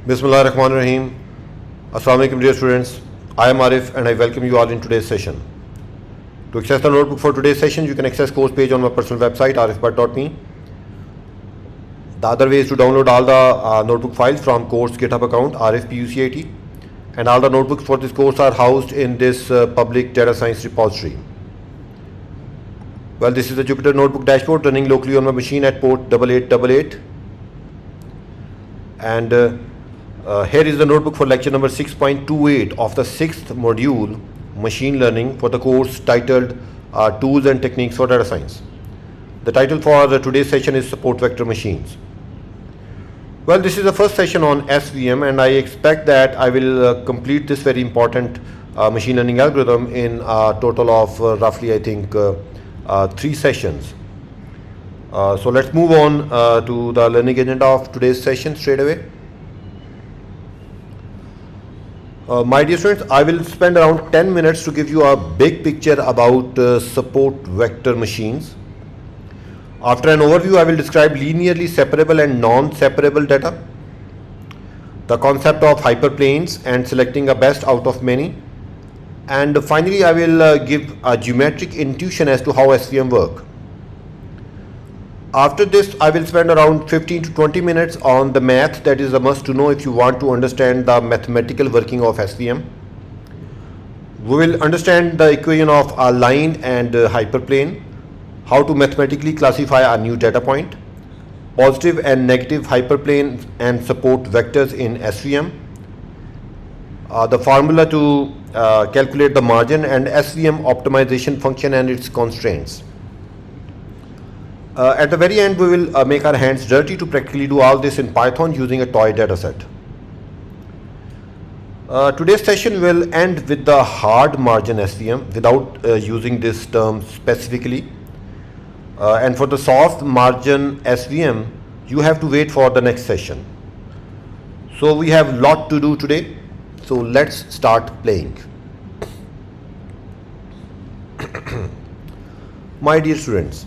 Bismillahirrahmanirrahim. Assalamu alaikum dear students. I am Arif and I welcome you all in today's session. To access the notebook for today's session, you can access course page on my personal website arifbhat.me. The other way is to download all the notebook files from course GitHub account arifpucat, and all the notebooks for this course are housed in this public data science repository. Well, this is the Jupyter Notebook dashboard running locally on my machine at port 8888. And here is the notebook for lecture number 6.28 of the 6th module, Machine Learning, for the course titled Tools and Techniques for Data Science. The title for today's session is Support Vector Machines. Well, this is the first session on SVM, and I expect that I will complete this very important machine learning algorithm in a total of roughly, I think, 3 sessions. So let's move on to the learning agenda of today's session straight away. My dear students, I will spend around 10 minutes to give you a big picture about support vector machines. After an overview, I will describe linearly separable and non-separable data, the concept of hyperplanes and selecting a best out of many, and finally I will give a geometric intuition as to how SVM work. After this, I will spend around 15 to 20 minutes on the math that is a must to know if you want to understand the mathematical working of SVM. We will understand the equation of a line and hyperplane, how to mathematically classify a new data point, positive and negative hyperplanes and support vectors in SVM, the formula to calculate the margin, and SVM optimization function and its constraints. At the very end, we will make our hands dirty to practically do all this in Python using a toy dataset. Today's session will end with the hard margin SVM without using this term specifically. And for the soft margin SVM, you have to wait for the next session. So we have a lot to do today. So let's start playing. My dear students,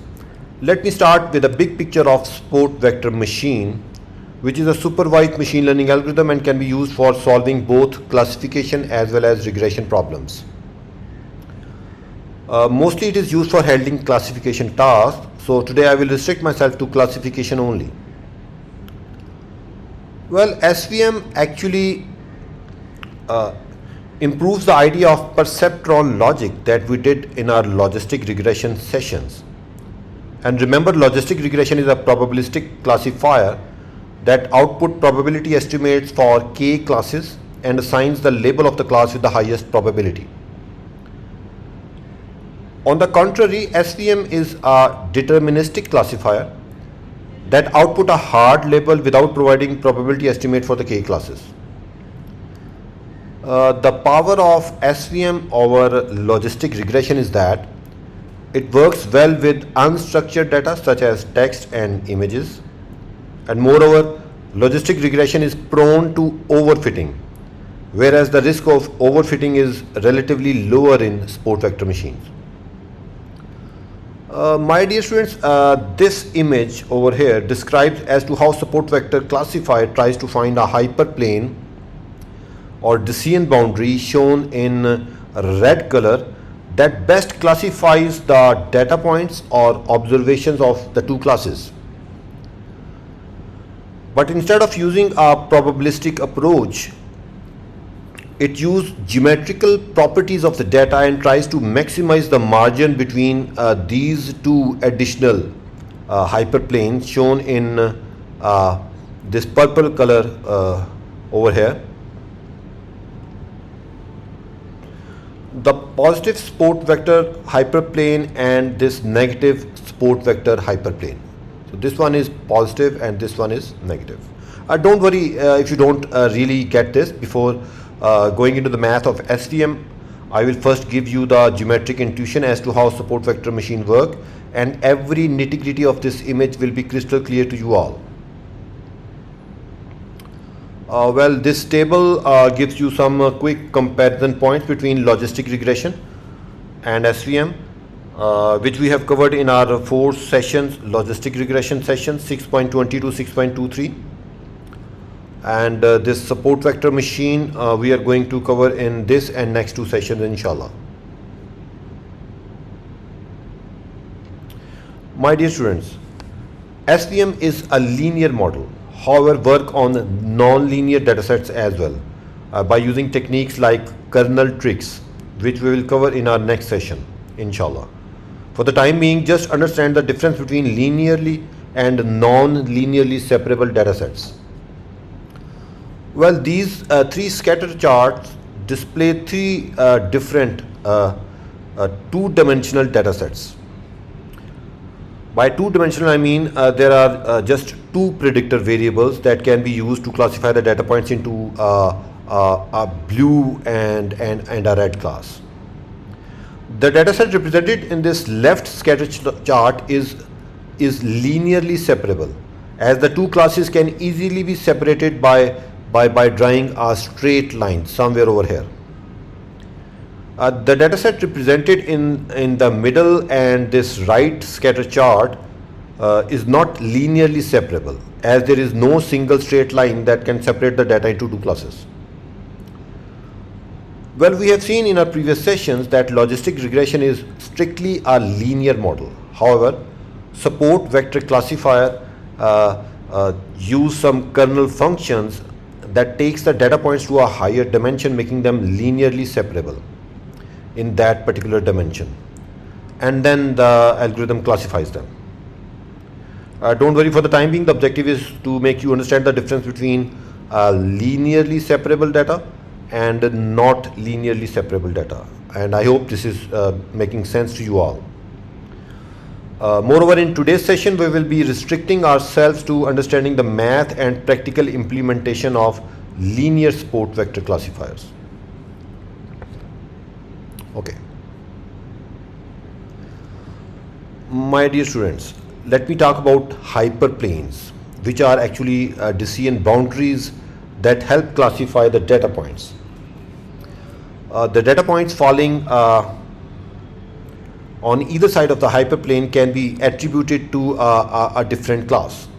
let me start with a big picture of support vector machine, which is a supervised machine learning algorithm and can be used for solving both classification as well as regression problems. Mostly it is used for handling classification tasks, so today I will restrict myself to classification only. Well, SVM actually improves the idea of perceptron logic that we did in our logistic regression sessions. And remember, logistic regression is a probabilistic classifier that output probability estimates for k classes and assigns the label of the class with the highest probability. On the contrary, SVM is a deterministic classifier that output a hard label without providing probability estimate for the k classes. The power of SVM over logistic regression is that it works well with unstructured data such as text and images, and moreover, logistic regression is prone to overfitting, whereas the risk of overfitting is relatively lower in support vector machines. My dear students, this image over here describes as to how support vector classifier tries to find a hyperplane or decision boundary shown in red color that best classifies the data points or observations of the two classes. But instead of using a probabilistic approach, it uses geometrical properties of the data and tries to maximize the margin between these two additional hyperplanes shown in this purple color over here. The positive support vector hyperplane and this negative support vector hyperplane. So this one is positive and this one is negative. Don't worry if you don't really get this. Before going into the math of SVM, I will first give you the geometric intuition as to how support vector machine work, and every nitty-gritty of this image will be crystal clear to you all. Well, this table gives you some quick comparison points between logistic regression and SVM, which we have covered in our 4 sessions, logistic regression sessions 6.20 to 6.23. and this support vector machine we are going to cover in this and next two sessions inshallah. My dear students, SVM is a linear model, however work on non-linear datasets as well by using techniques like kernel tricks, which we will cover in our next session inshallah. For the time being, just understand the difference between linearly and non-linearly separable datasets. Well, these three scatter charts display three different two-dimensional datasets. By two-dimensional, I mean there are just two predictor variables that can be used to classify the data points into a blue and a red class. The dataset represented in this left scatter chart is linearly separable, as the two classes can easily be separated by drawing a straight line somewhere over here. The dataset represented in the middle and this right scatter chart is not linearly separable, as there is no single straight line that can separate the data into two classes. Well, we have seen in our previous sessions that logistic regression is strictly a linear model. However, support vector classifier use some kernel functions that takes the data points to a higher dimension, making them linearly separable in that particular dimension, and then the algorithm classifies them. Don't worry, for the time being, the objective is to make you understand the difference between linearly separable data and not linearly separable data, and I hope this is making sense to you all. Moreover, in today's session we will be restricting ourselves to understanding the math and practical implementation of linear support vector classifiers. Okay. My dear students, let me talk about hyperplanes, which are actually decision boundaries that help classify the data points. The data points falling on either side of the hyperplane can be attributed to a different class.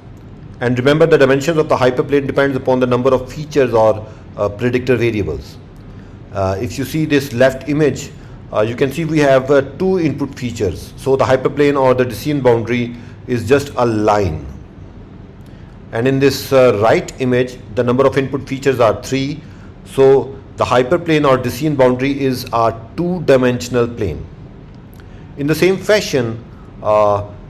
And remember, the dimensions of the hyperplane depends upon the number of features or predictor variables. If you see this left image, you can see we have two input features. So the hyperplane or the decision boundary is just a line. And in this right image, the number of input features are 3. So the hyperplane or decision boundary is a two-dimensional plane. In the same fashion,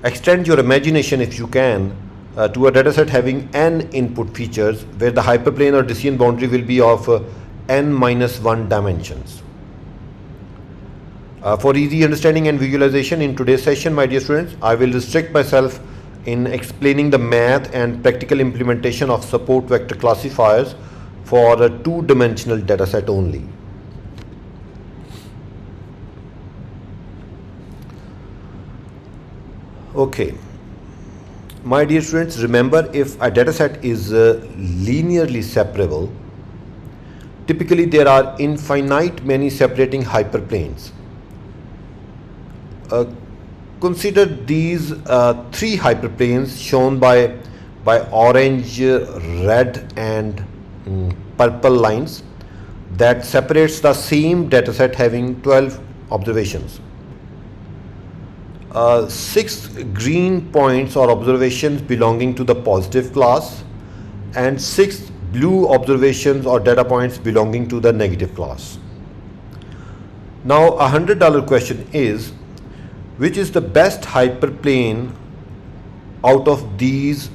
extend your imagination if you can to a dataset having n input features, where the hyperplane or decision boundary will be of n-1 dimensions. For easy understanding and visualization in today's session, my dear students, I will restrict myself in explaining the math and practical implementation of support vector classifiers for a two-dimensional dataset only. Okay, my dear students, remember, if a dataset is linearly separable, typically there are infinite many separating hyperplanes. Consider these three hyperplanes shown by orange, red and purple lines that separates the same dataset having 12 observations. 6 green points or observations belonging to the positive class and 6 blue observations or data points belonging to the negative class. Now a $100 question is, which is the best hyperplane out of these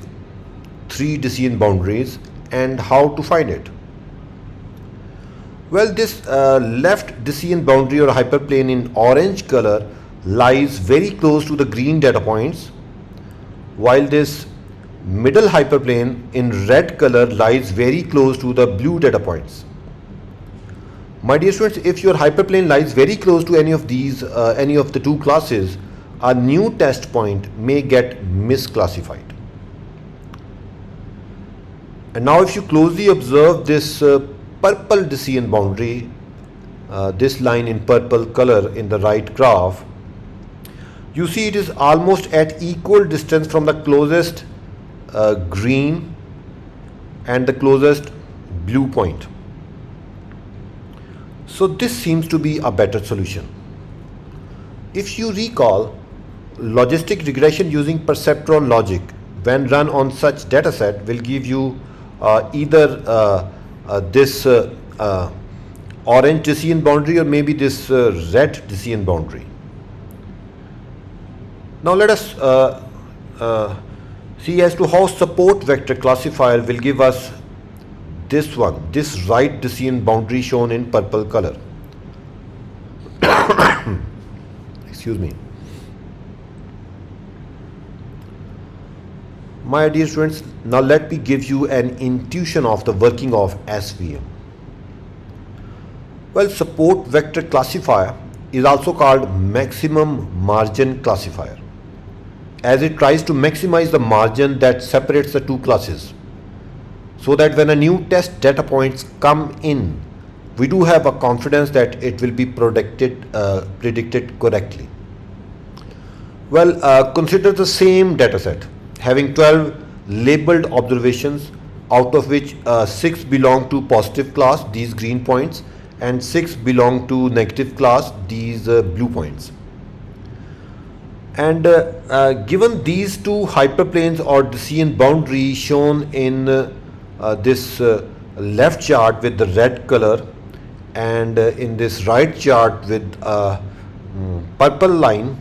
3 decision boundaries and how to find it? Well, this left decision boundary or hyperplane in orange color lies very close to the green data points, while this middle hyperplane in red color lies very close to the blue data points. My dear students, if your hyperplane lies very close to any of these, any of the two classes, a new test point may get misclassified. And now if you closely observe this purple decision boundary, this line in purple color in the right graph, you see it is almost at equal distance from the closest green and the closest blue point. So this seems to be a better solution. If you recall, logistic regression using perceptual logic when run on such dataset will give you either this orange decision boundary or maybe this red decision boundary. Now let us see as to how support vector classifier will give us this one, this right decision boundary shown in purple color. Excuse me. My dear students, now let me give you an intuition of the working of SVM. Well, support vector classifier is also called maximum margin classifier, as it tries to maximize the margin that separates the two classes, so that when a new test data points come in, we do have a confidence that it will be predicted correctly. Well, consider the same dataset having 12 labeled observations, out of which 6 belong to positive class, these green points, and 6 belong to negative class, these blue points. And given these two hyperplanes or decision boundary shown in this left chart with the red color and in this right chart with purple line,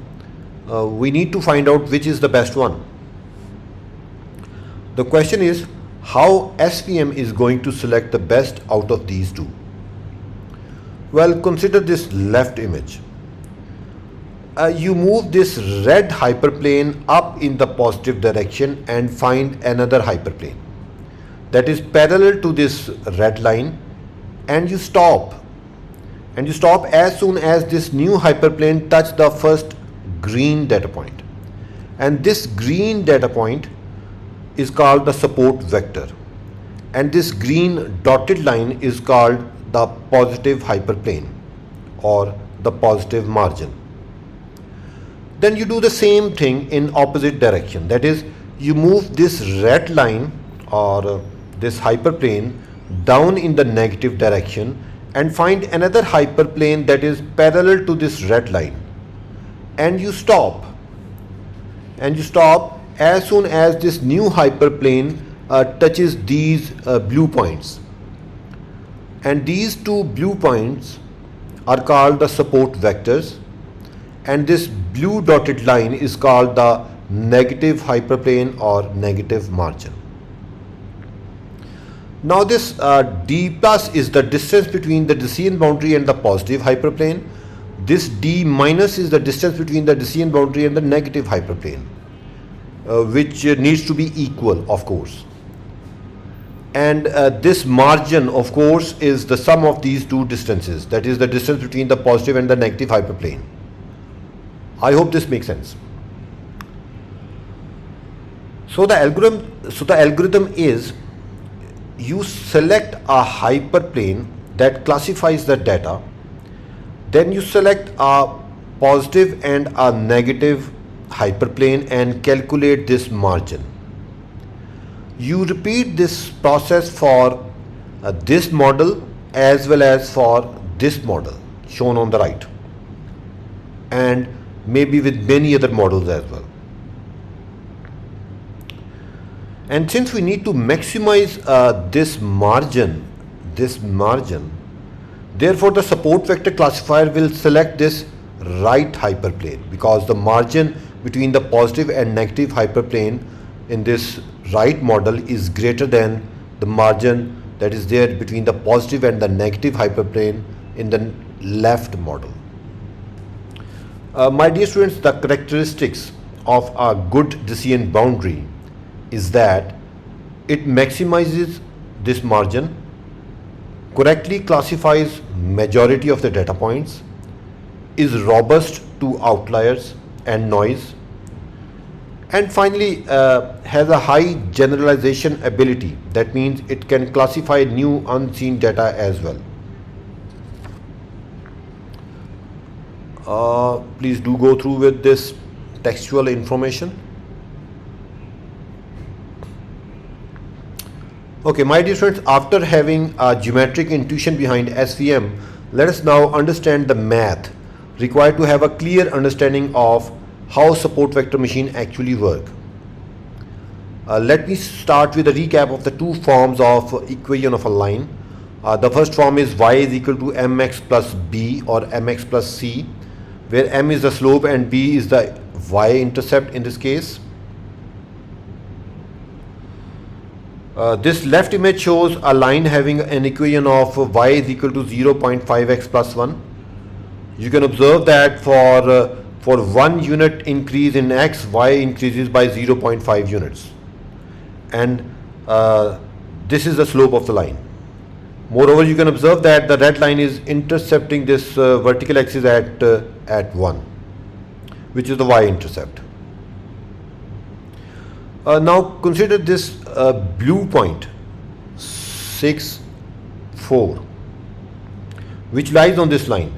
we need to find out which is the best one. The question is how SVM is going to select the best out of these two. Well, consider this left image. You move this red hyperplane up in the positive direction and find another hyperplane that is parallel to this red line, and you stop. And you stop as soon as this new hyperplane touches the first green data point. And this green data point is called the support vector, and this green dotted line is called the positive hyperplane or the positive margin. Then you do the same thing in opposite direction, that is, you move this red line or this hyperplane down in the negative direction and find another hyperplane that is parallel to this red line, and you stop. And you stop as soon as this new hyperplane touches these blue points. And these two blue points are called the support vectors, and this blue dotted line is called the negative hyperplane or negative margin. Now this D plus is the distance between the decision boundary and the positive hyperplane. This D minus is the distance between the decision boundary and the negative hyperplane, which needs to be equal, of course. And this margin, of course, is the sum of these two distances, that is the distance between the positive and the negative hyperplane. I hope this makes sense. So the algorithm is, you select a hyperplane that classifies the data, then you select a positive and a negative hyperplane and calculate this margin. You repeat this process for this model as well as for this model shown on the right, and maybe with many other models as well. And since we need to maximize this margin, therefore the support vector classifier will select this right hyperplane, because the margin between the positive and negative hyperplane in this right model is greater than the margin that is there between the positive and the negative hyperplane in the left model. My dear students, the characteristics of a good decision boundary is that it maximizes this margin, correctly classifies majority of the data points, is robust to outliers and noise, and finally has a high generalization ability. That means it can classify new unseen data as well. Please do go through with this textual information. Okay, my dear friends, after having a geometric intuition behind SVM, let us now understand the math required to have a clear understanding of how support vector machine actually work. Let me start with a recap of the two forms of equation of a line. The first form is y is equal to mx plus b or mx plus c, where m is the slope and b is the y-intercept in this case. This left image shows a line having an equation of y is equal to 0.5x plus 1. You can observe that for 1 unit increase in x, y increases by 0.5 units. And this is the slope of the line. Moreover, you can observe that the red line is intercepting this vertical axis at 1, which is the y-intercept. Now consider this blue point 6, 4, which lies on this line.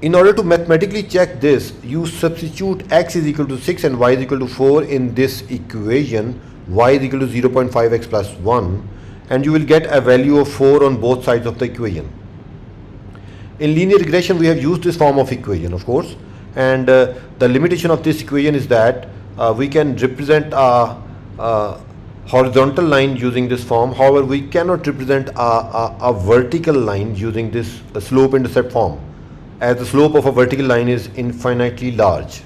In order to mathematically check this, you substitute x is equal to 6 and y is equal to 4 in this equation, y is equal to 0.5x plus 1, and you will get a value of 4 on both sides of the equation. In linear regression, we have used this form of equation, of course, and the limitation of this equation is that we can represent a horizontal line using this form. However, we cannot represent a vertical line using this slope-intercept form, as the slope of a vertical line is infinitely large.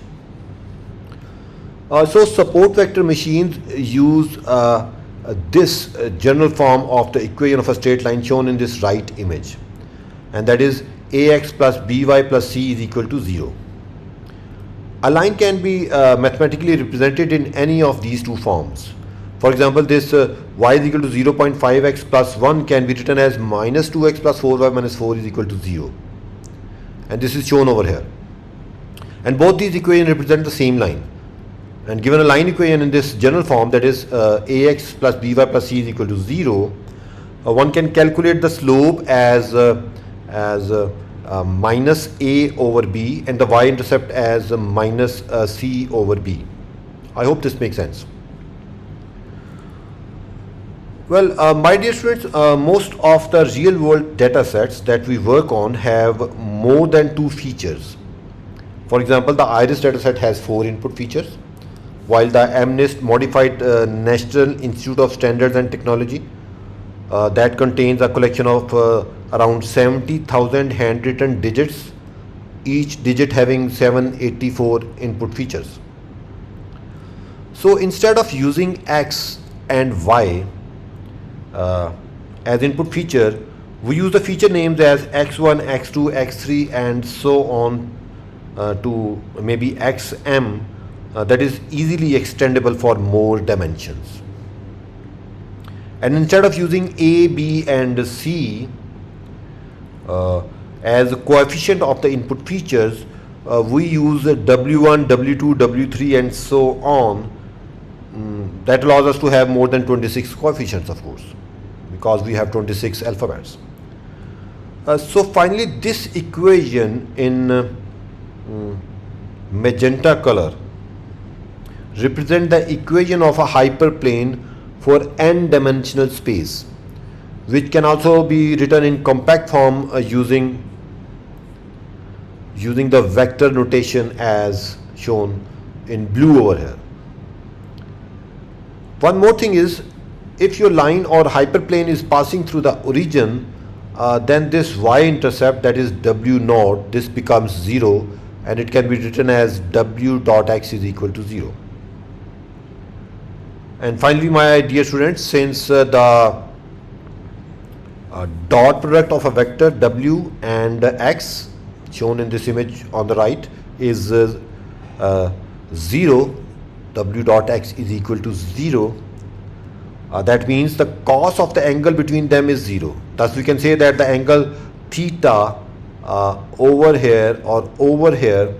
So support vector machines use this general form of the equation of a straight line shown in this right image, and that is ax plus by plus c is equal to 0. A line can be mathematically represented in any of these two forms. For example, this y is equal to 0.5x plus 1 can be written as minus 2x plus 4y minus 4 is equal to 0. And this is shown over here. And both these equations represent the same line. And given a line equation in this general form, that is ax plus by plus c is equal to 0, one can calculate the slope as minus a over b and the y-intercept as minus c over b. I hope this makes sense. Well, my dear students, most of the real-world data sets that we work on have more than 2 features. For example, the IRIS dataset has 4 input features, while the MNIST modified National Institute of Standards and Technology that contains a collection of around 70,000 handwritten digits, each digit having 784 input features. So instead of using x and y as input feature, we use the feature names as x1, x2, x3 and so on to maybe xm that is easily extendable for more dimensions. And instead of using a, b and c as a coefficient of the input features, we use w1, w2, w3 and so on. That allows us to have more than 26 coefficients, of course, because we have 26 alphabets. So finally, this equation in magenta color represent the equation of a hyperplane for n-dimensional space, which can also be written in compact form using the vector notation as shown in blue over here. One more thing is, if your line or hyperplane is passing through the origin, then this y-intercept, that is w naught, this becomes 0 and it can be written as w dot x is equal to 0. And finally, my dear students, since the dot product of a vector w and x shown in this image on the right is 0, w dot x is equal to 0, that means the cos of the angle between them is 0. Thus we can say that the angle theta over here or over here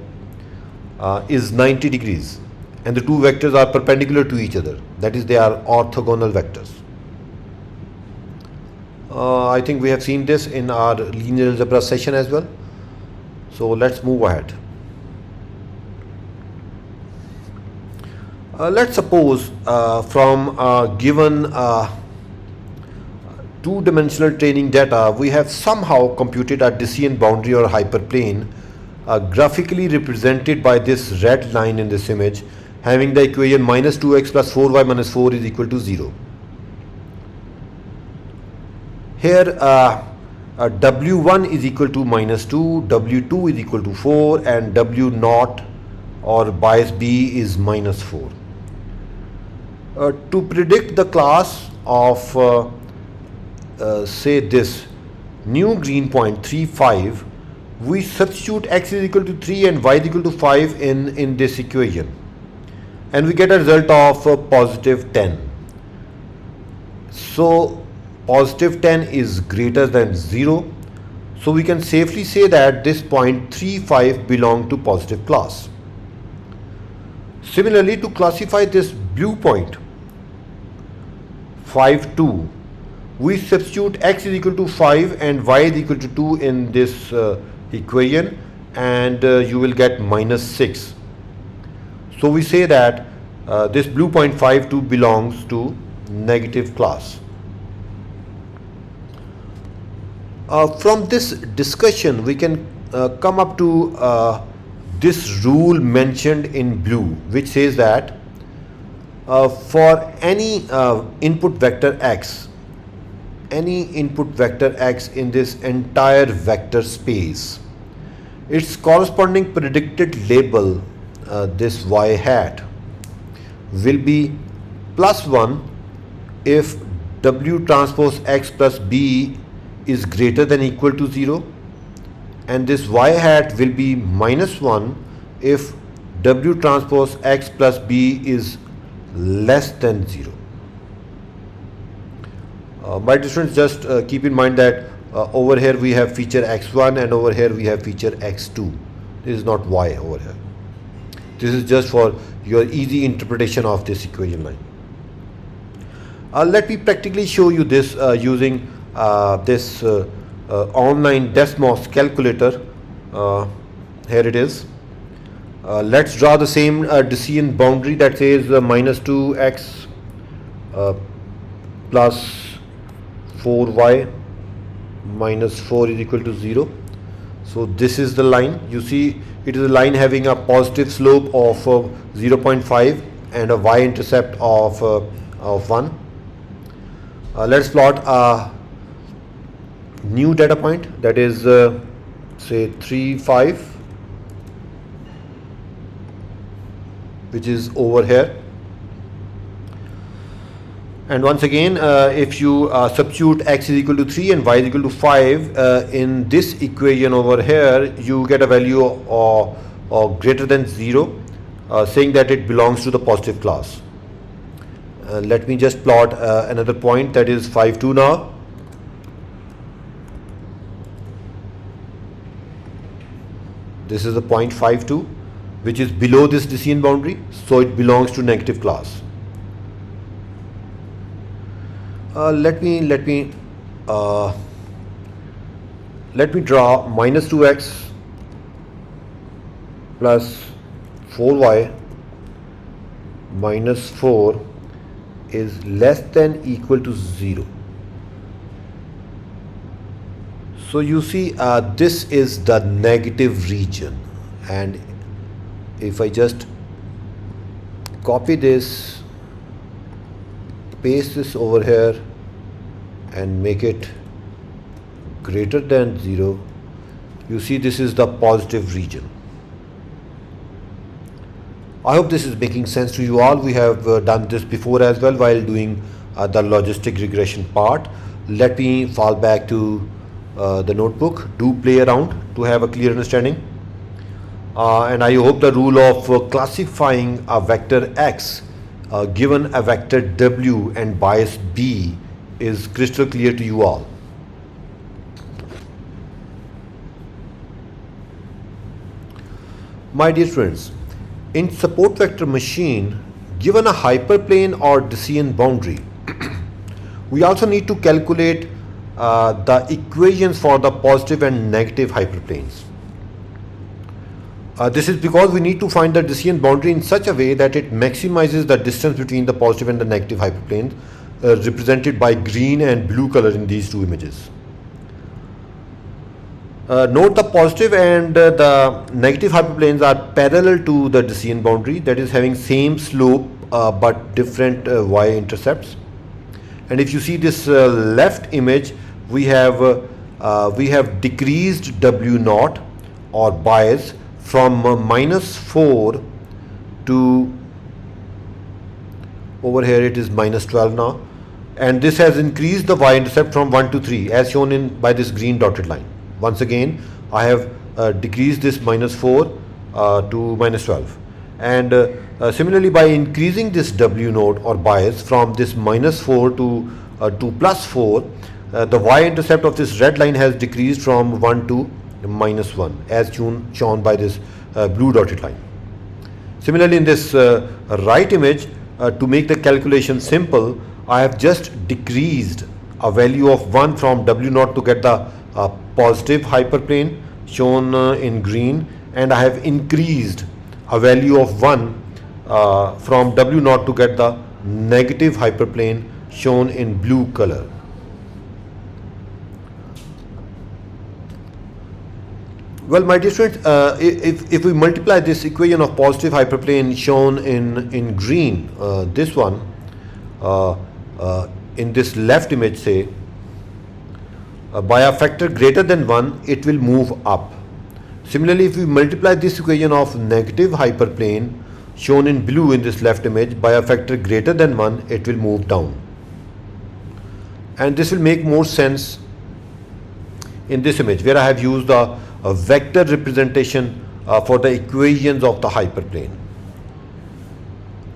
is 90 degrees, and the two vectors are perpendicular to each other, that is, they are orthogonal vectors. I think we have seen this in our linear algebra session as well. So let's move ahead. Let's suppose from a given two-dimensional training data, we have somehow computed a decision boundary or hyperplane graphically represented by this red line in this image, having the equation minus 2x plus 4y minus 4 is equal to 0. Here W1 is equal to minus 2, W2 is equal to 4, and W0 or bias B is minus 4. To predict the class of say this new green point 3, 5, we substitute x is equal to 3 and y is equal to 5 in this equation, and we get a result of positive 10. So positive 10 is greater than 0, so we can safely say that this point 3, 5 belong to positive class. Similarly, to classify this blue point 5, 2, we substitute x is equal to 5 and y is equal to 2 in this equation, and you will get minus 6. So we say that this blue point 5, 2 belongs to negative class. From this discussion, we can come up to this rule mentioned in blue, which says that for any input vector x in this entire vector space, its corresponding predicted label, this y hat, will be plus 1 if W transpose x plus b is greater than equal to 0, and this y hat will be minus 1 if W transpose x plus b is less than 0. My dear students, just keep in mind that over here we have feature x1 and over here we have feature x2. This is not y over here. This is just for your easy interpretation of this equation line. Let me practically show you this using this online Desmos calculator. Here it is. Let's draw the same decision boundary that says minus 2x plus 4y minus 4 is equal to 0. So this is the line. You see, it is a line having a positive slope of 0.5 and a y-intercept of 1. Let's plot a new data point, that is say 3, 5, which is over here. And once again, if you substitute x is equal to 3 and y is equal to 5 in this equation over here, you get a value of greater than 0, saying that it belongs to the positive class. Let me just plot another point, that is 5, 2 now. This is the point 5, 2, which is below this decision boundary, so it belongs to negative class. Let me draw minus 2x plus 4y minus 4 is less than equal to 0. So you see, this is the negative region, and if I just copy this, paste this over here and make it greater than 0, you see this is the positive region. I hope this is making sense to you all. We have done this before as well while doing the logistic regression part. Let me fall back to the notebook. Do play around to have a clear understanding. And I hope the rule of classifying a vector x given a vector w and bias b is crystal clear to you all. My dear friends, in support vector machine, given a hyperplane or decision boundary, we also need to calculate the equations for the positive and negative hyperplanes. This is because we need to find the decision boundary in such a way that it maximizes the distance between the positive and the negative hyperplanes, represented by green and blue color in these two images. Note the positive and the negative hyperplanes are parallel to the decision boundary, that is having same slope but different y-intercepts. And if you see this left image, we have decreased W naught or bias from -4 to over here it is -12 now, and this has increased the y-intercept from 1 to 3 as shown in by this green dotted line. Once again, I have decreased this -4 to -12, and similarly by increasing this W naught or bias from this -4 to +4, the y-intercept of this red line has decreased from 1 to -1 as shown by this blue dotted line. Similarly, in this right image, to make the calculation simple, I have just decreased a value of 1 from W naught to get the positive hyperplane shown in green, and I have increased a value of 1 from W naught to get the negative hyperplane shown in blue color. Well, my dear students, if we multiply this equation of positive hyperplane shown in green, this one, in this left image, say, by a factor greater than 1, it will move up. Similarly, if we multiply this equation of negative hyperplane shown in blue in this left image by a factor greater than 1, it will move down. And this will make more sense in this image where I have used a vector representation for the equations of the hyperplane.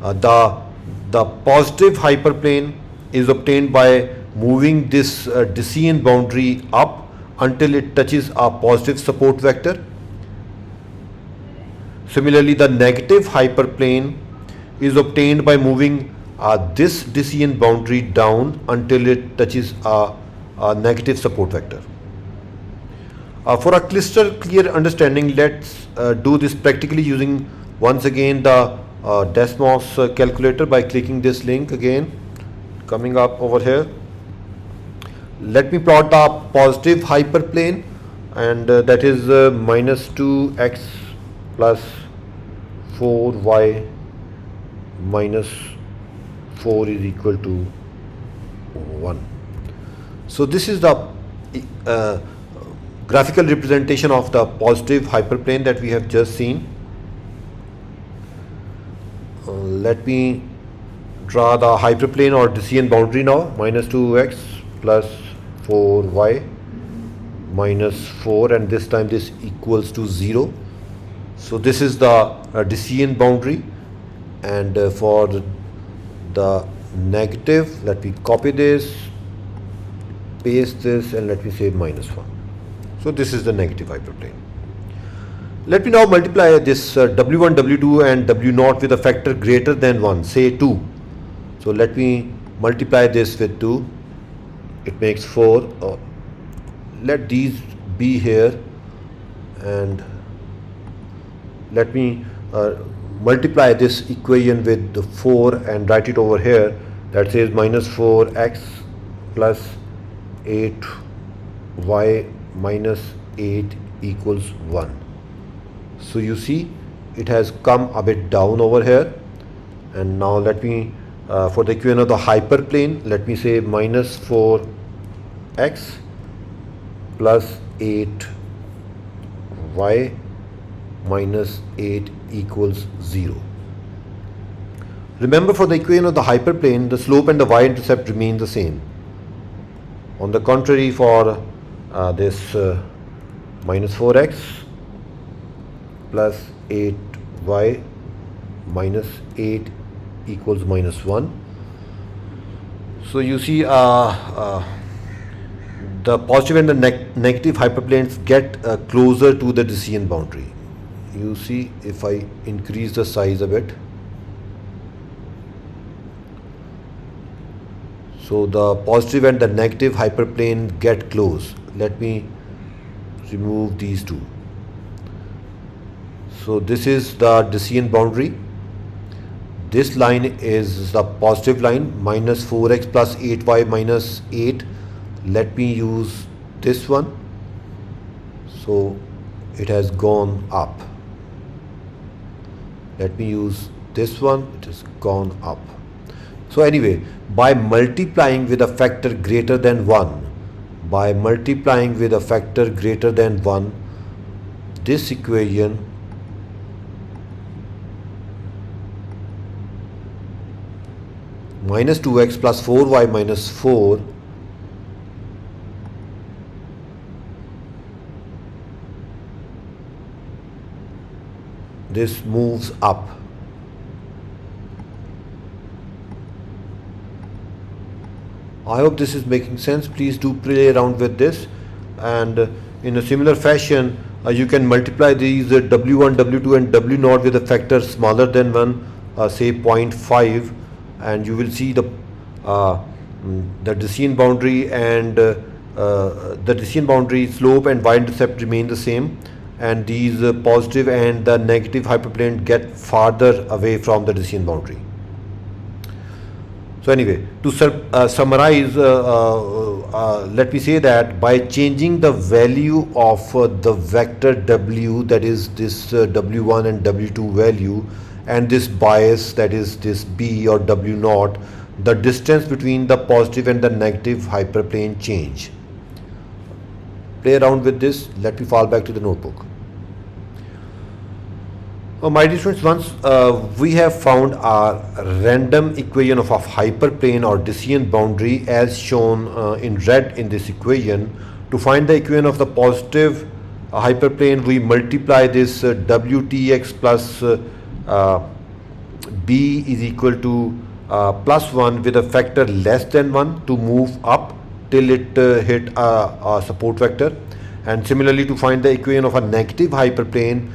The positive hyperplane is obtained by moving this decision boundary up until it touches a positive support vector. Similarly, the negative hyperplane is obtained by moving this decision boundary down until it touches a negative support vector. For a crystal clear understanding, let's do this practically using once again the Desmos calculator by clicking this link again, coming up over here. Let me plot the positive hyperplane, and that is -2x plus 4y minus 4 is equal to 1. So this is the graphical representation of the positive hyperplane that we have just seen. Let me draw the hyperplane or decision boundary now. -2x plus 4y minus 4, and this time this equals to 0. So this is the decision boundary, and for the negative, let me copy this, paste this, and let me say -1. So this is the negative hyperplane. Let me now multiply this W1, W2 and W0 with a factor greater than 1, say 2. So let me multiply this with 2. It makes 4. Let these be here, and let me multiply this equation with the 4 and write it over here. That says -4x plus 8y minus 8 equals 1. So you see it has come a bit down over here. And now let me for the equation of the hyperplane, let me say -4x plus 8y minus 8 equals 0. Remember, for the equation of the hyperplane, the slope and the y-intercept remain the same. On the contrary, for this -4x plus 8y minus 8 equals -1. So you see the positive and the negative hyperplanes get closer to the decision boundary. You see, if I increase the size a bit, so the positive and the negative hyperplane get close. Let me remove these two. So this is the decision boundary. This line is the positive line, minus 4x plus 8y minus 8. Let me use this one. So it has gone up. Let me use this one, it has gone up. So anyway, by multiplying with a factor greater than 1, this equation minus 2x plus 4y minus 4 this moves up. I hope this is making sense. Please do play around with this, and in a similar fashion you can multiply these W1, W2 and W0 with a factor smaller than 1, say 0.5, and you will see the decision boundary and the decision boundary slope and y-intercept remain the same, and these positive and the negative hyperplane get farther away from the decision boundary. So anyway, to summarize, let me say that by changing the value of the vector W, that is this W1 and W2 value, and this bias, that is this B or W0, the distance between the positive and the negative hyperplane change. Play around with this. Let me fall back to the notebook. My dear students, once we have found our random equation of a hyperplane or decision boundary as shown in red in this equation, to find the equation of the positive hyperplane, we multiply this WTX plus B is equal to plus 1 with a factor less than 1 to move up till it hit a support vector. And similarly, to find the equation of a negative hyperplane,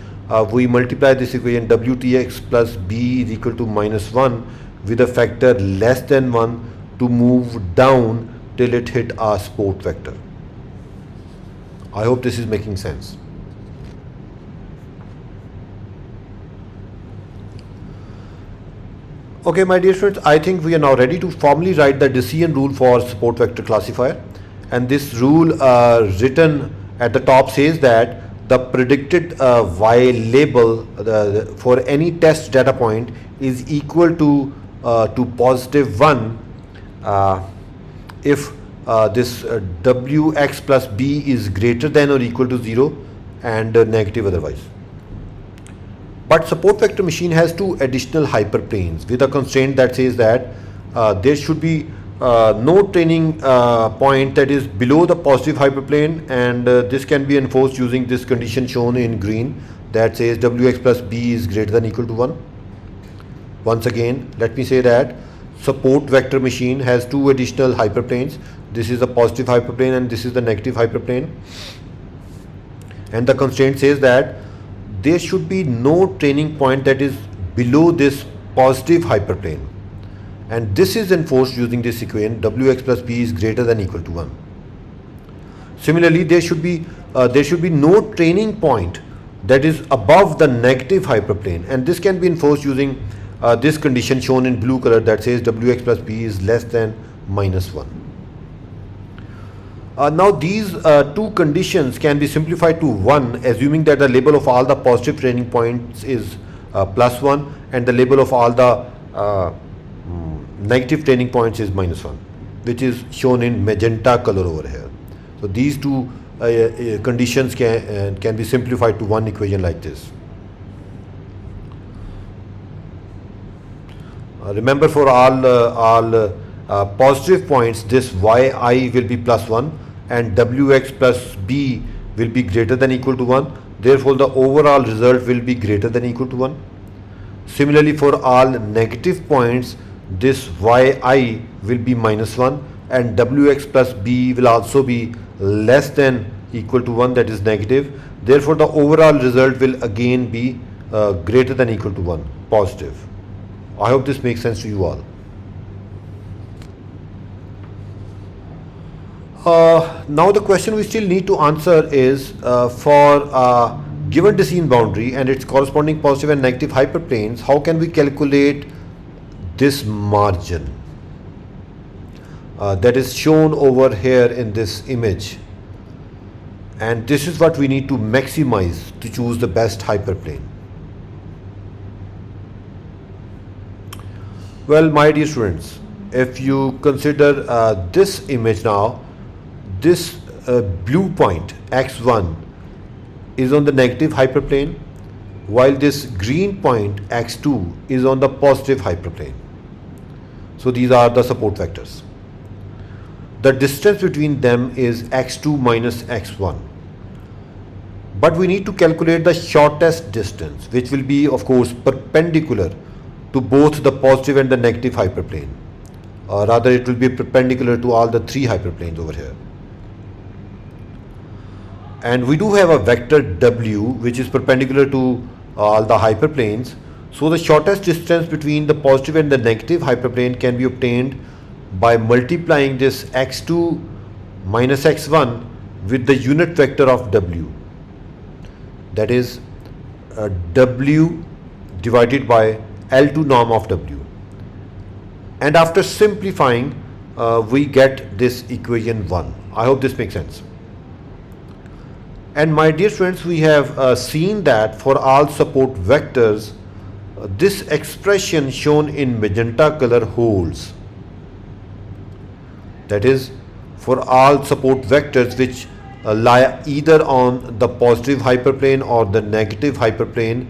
we multiply this equation WTX plus B is equal to minus 1 with a factor less than 1 to move down till it hit our support vector. I hope this is making sense. Okay, my dear friends, I think we are now ready to formally write the decision rule for support vector classifier. And this rule written at the top says that the predicted y label for any test data point is equal to positive 1 if this wx plus b is greater than or equal to 0 and negative otherwise. But support vector machine has two additional hyperplanes with a constraint that says that there should be no training point that is below the positive hyperplane, and this can be enforced using this condition shown in green that says wx plus b is greater than or equal to 1. Once again, let me say that support vector machine has two additional hyperplanes. This is the positive hyperplane and this is the negative hyperplane, and the constraint says that there should be no training point that is below this positive hyperplane, and this is enforced using this equation wx plus b is greater than or equal to 1. Similarly, there should be no training point that is above the negative hyperplane, and this can be enforced using this condition shown in blue color that says wx plus b is less than minus 1. Now these two conditions can be simplified to one, assuming that the label of all the positive training points is plus 1 and the label of all the negative training points is minus 1, which is shown in magenta color over here. So these two conditions can be simplified to one equation like this. Remember, for all positive points, this yi will be plus 1 and wx plus b will be greater than or equal to 1. Therefore, the overall result will be greater than or equal to 1. Similarly, for all negative points, this yi will be minus 1 and wx plus b will also be less than or equal to 1, that is negative. Therefore, the overall result will again be greater than or equal to 1, positive. I hope this makes sense to you all. Now the question we still need to answer is for given decision boundary and its corresponding positive and negative hyperplanes, how can we calculate this margin that is shown over here in this image, and this is what we need to maximize to choose the best hyperplane. Well, my dear students, if you consider this image now, this blue point x1 is on the negative hyperplane, while this green point x2 is on the positive hyperplane. So these are the support vectors. The distance between them is x2 minus x1. But we need to calculate the shortest distance, which will be, of course, perpendicular to both the positive and the negative hyperplane. Rather, it will be perpendicular to all the three hyperplanes over here. And we do have a vector w which is perpendicular to all the hyperplanes. So the shortest distance between the positive and the negative hyperplane can be obtained by multiplying this x2 minus x1 with the unit vector of w. That is w divided by L2 norm of w. And after simplifying, we get this equation 1. I hope this makes sense. And my dear friends, we have seen that for all support vectors, this expression shown in magenta color holds. That is, for all support vectors which lie either on the positive hyperplane or the negative hyperplane,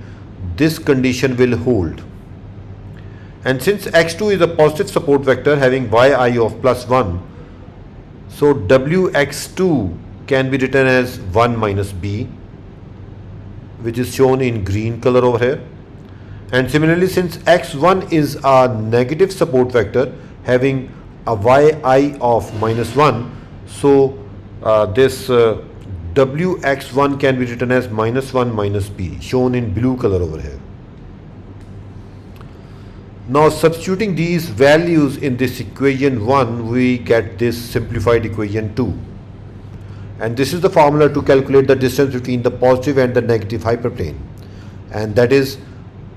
this condition will hold. And since x2 is a positive support vector having yi of plus 1, so wx2 can be written as 1 minus b, which is shown in green color over here. And similarly, since x1 is a negative support vector having a yi of minus 1, so this wx1 can be written as minus 1 minus b, shown in blue color over here. Now substituting these values in this equation 1, we get this simplified equation 2. And this is the formula to calculate the distance between the positive and the negative hyperplane. And that is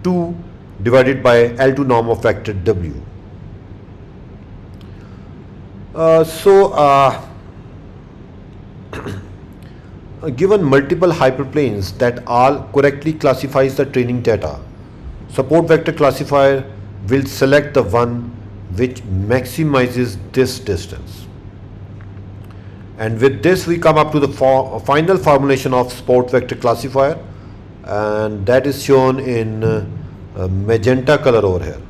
2 divided by L2 norm of vector w. Given multiple hyperplanes that all correctly classifies the training data, support vector classifier will select the one which maximizes this distance. And with this we come up to the final formulation of support vector classifier, and that is shown in magenta color over here,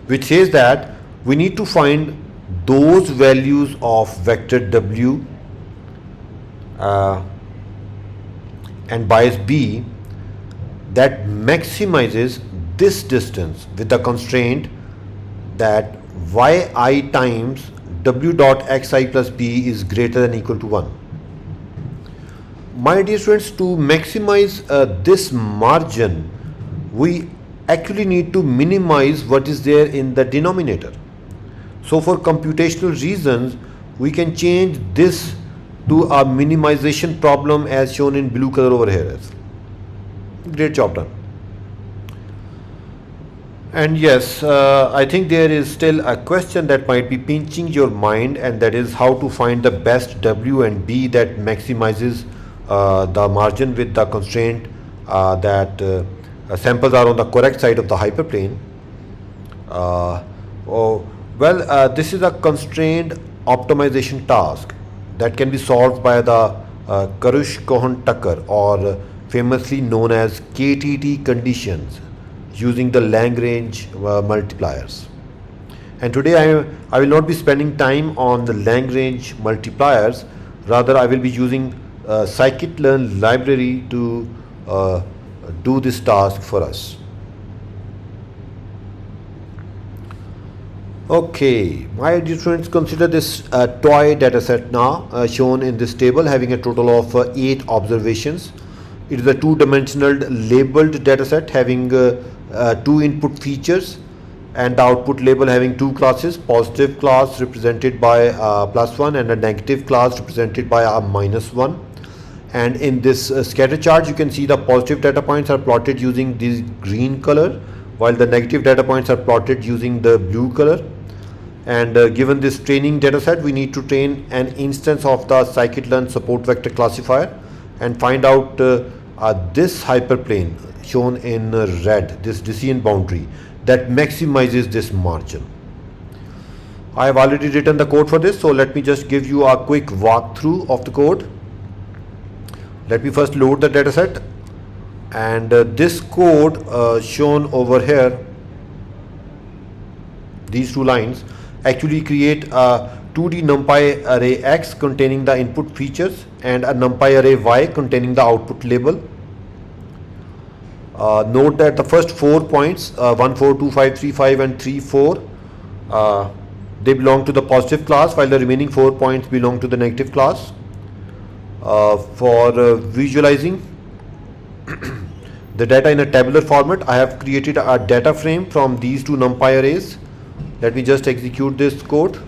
which says that we need to find those values of vector w and bias b that maximizes this distance with the constraint that yi times w dot xi plus b is greater than or equal to 1. My dear students, to maximize this margin, we actually need to minimize what is there in the denominator. So for computational reasons, we can change this to a minimization problem as shown in blue color over here. Great job done. And yes, I think there is still a question that might be pinching your mind, and that is how to find the best w and b that maximizes the margin with the constraint that samples are on the correct side of the hyperplane. This is a constrained optimization task that can be solved by the Karush-Cohen-Tucker, or famously known as KTT conditions, using the Lagrange multipliers. And today I will not be spending time on the Lagrange multipliers. Rather, I will be using scikit-learn library to do this task for us. Okay, my dear friends, consider this toy dataset now shown in this table, having a total of 8 observations. It is a two-dimensional labeled dataset having 2 input features, and the output label having 2 classes: positive class represented by +1 and a negative class represented by a -1. And in this scatter chart, you can see the positive data points are plotted using this green color, while the negative data points are plotted using the blue color. And given this training data set, we need to train an instance of the scikit-learn support vector classifier and find out this hyperplane shown in red, this decision boundary that maximizes this margin. I have already written the code for this, so let me just give you a quick walkthrough of the code. Let me first load the dataset, and this code shown over here, these two lines, actually create a 2D NumPy array X containing the input features and a NumPy array Y containing the output label. Note that the first 4 points, 1, 4, 2, 5, 3, 5 and 3, 4, they belong to the positive class, while the remaining 4 points belong to the negative class. For visualizing the data in a tabular format, I have created a data frame from these two NumPy arrays. Let me just execute this code.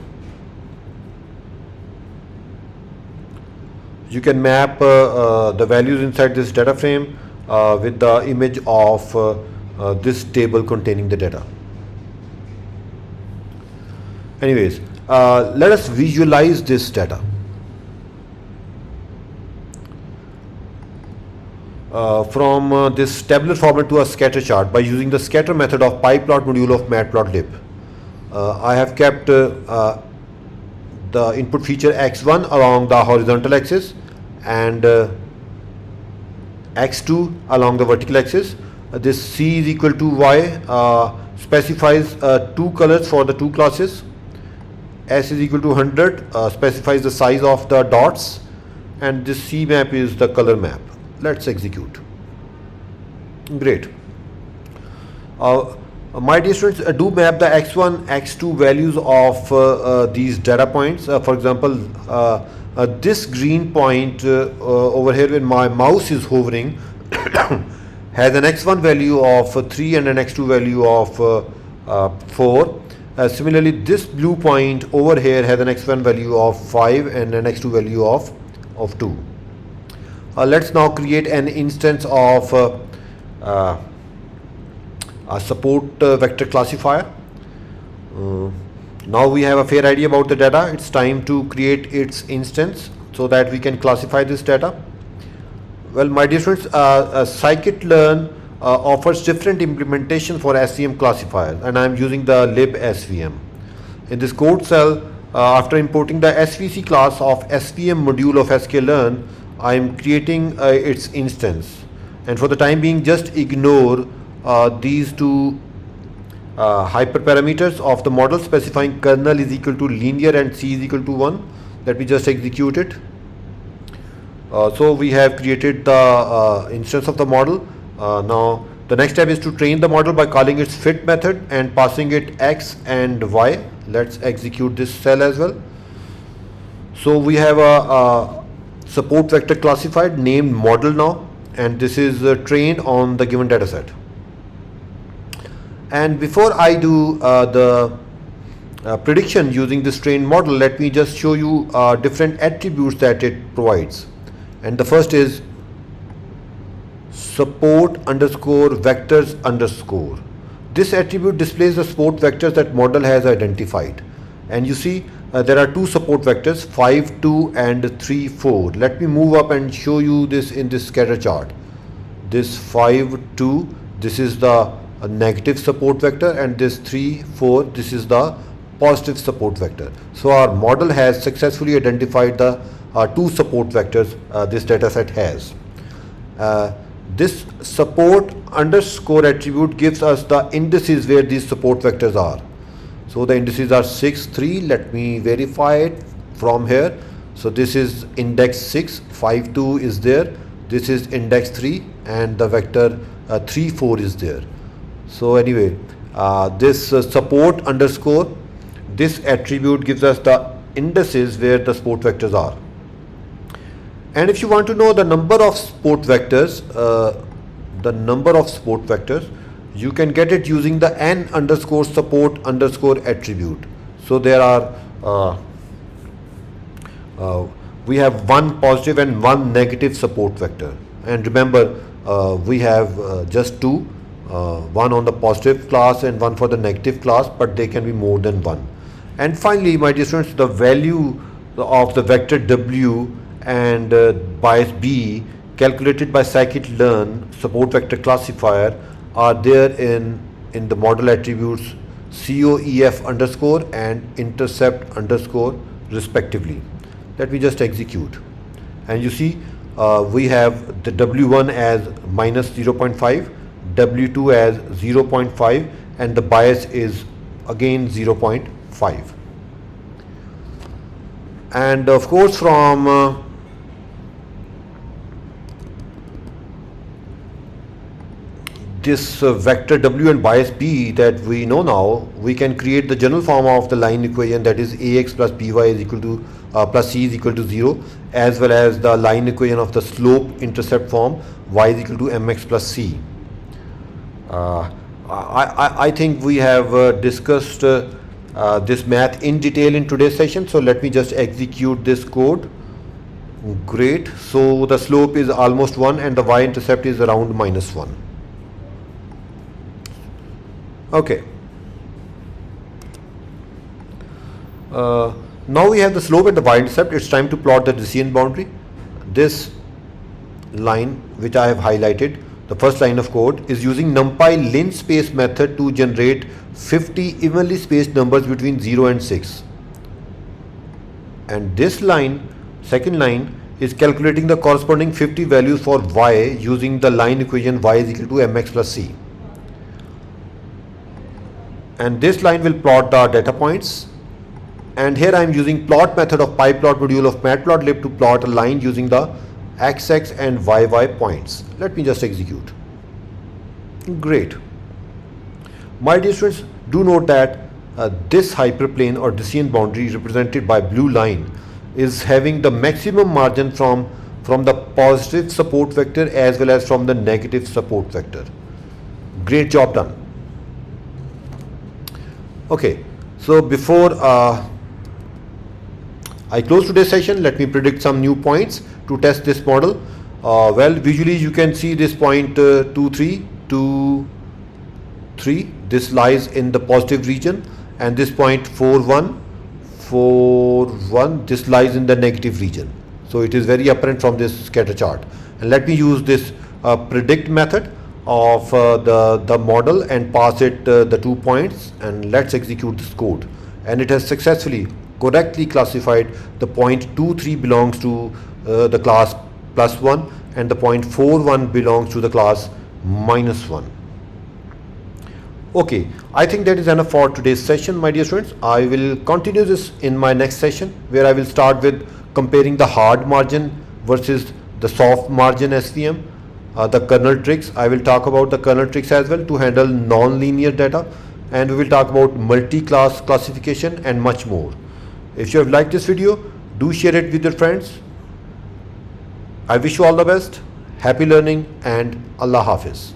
You can map the values inside this data frame with the image of this table containing the data. Anyways, let us visualize this data. From this tabular format to a scatter chart by using the scatter method of pyplot module of matplotlib. I have kept the input feature x1 along the horizontal axis and x2 along the vertical axis. This c is equal to y specifies two colors for the two classes. S is equal to 100 specifies the size of the dots, and this C map is the color map. Let's execute. Great. My dear students, do map the x1, x2 values of these data points. For example, this green point over here when my mouse is hovering has an x1 value of 3 and an x2 value of 4. Similarly, this blue point over here has an x1 value of 5 and an x2 value of 2. Let's now create an instance of a support vector classifier. Now we have a fair idea about the data. It's time to create its instance so that we can classify this data. Well, my dear students, scikit-learn offers different implementations for SVM classifiers, and I am using the lib SVM. In this code cell, after importing the SVC class of SVM module of sklearn, I am creating its instance, and for the time being just ignore these two hyperparameters of the model specifying kernel is equal to linear and c is equal to 1. Let me just execute it. So we have created the instance of the model. Now the next step is to train the model by calling its fit method and passing it x and y. Let's execute this cell as well. So we have a support vector classified named model now, and this is trained on the given data set. And before I do the prediction using this trained model, let me just show you different attributes that it provides. And the first is support underscore vectors underscore. This attribute displays the support vectors that model has identified. And you see there are two support vectors, 5, 2 and 3, 4. Let me move up and show you this in this scatter chart. This 5, 2, this is the negative support vector, and this 3, 4, this is the positive support vector. So our model has successfully identified the two support vectors this data set has. This support underscore attribute gives us the indices where these support vectors are. So the indices are 6, 3. Let me verify it from here. So this is index 6, 5, 2 is there. This is index 3, and the vector 3, 4 is there. So anyway, this support underscore, this attribute gives us the indices where the support vectors are. And if you want to know the number of support vectors, you can get it using the n underscore support underscore attribute. So there are we have one positive and one negative support vector, and remember we have just two. one on the positive class and one for the negative class, but they can be more than one. And finally, my dear students, the value of the vector W and bias B calculated by scikit-learn support vector classifier are there in the model attributes COEF underscore and intercept underscore respectively. Let me just execute, and you see we have the W1 as minus 0.5, W2 as 0.5, and the bias is again 0.5. And of course, from this vector W and bias B that we know now, we can create the general form of the line equation, that is AX plus BY is equal to plus C is equal to 0, as well as the line equation of the slope intercept form Y is equal to MX plus C. I think we have discussed this math in detail in today's session, so let me just execute this code. Great. So the slope is almost 1 and the y-intercept is around minus 1. Okay. Now we have the slope and the y-intercept. It's time to plot the decision boundary. This line which I have highlighted, the first line of code, is using NumPy linspace method to generate 50 evenly spaced numbers between 0 and 6. And this line, second line, is calculating the corresponding 50 values for y using the line equation y is equal to mx plus c. And this line will plot the data points. And here I am using plot method of pyplot module of matplotlib to plot a line using the xx and yy points. Let me just execute. Great. My dear students, do note that this hyperplane or decision boundary represented by blue line is having the maximum margin from the positive support vector as well as from the negative support vector. Great job done. Okay, so before I close today's session, let me predict some new points to test this model. Well, visually you can see this point 2, 3, 2, 3. This lies in the positive region, and this point 4, 1, 4, 1. This lies in the negative region. So it is very apparent from this scatter chart. And let me use this predict method of the model and pass it the 2 points, and let's execute this code. And it has successfully correctly classified the point 2, 3 belongs to the class plus 1 and the point 4, 1 belongs to the class minus 1. Okay, I think that is enough for today's session, my dear students. I will continue this in my next session, where I will start with comparing the hard margin versus the soft margin SVM. The kernel tricks, I will talk about the kernel tricks as well to handle non-linear data, and we will talk about multi-class classification and much more. If you have liked this video, do share it with your friends. I wish you all the best, happy learning, and Allah Hafiz.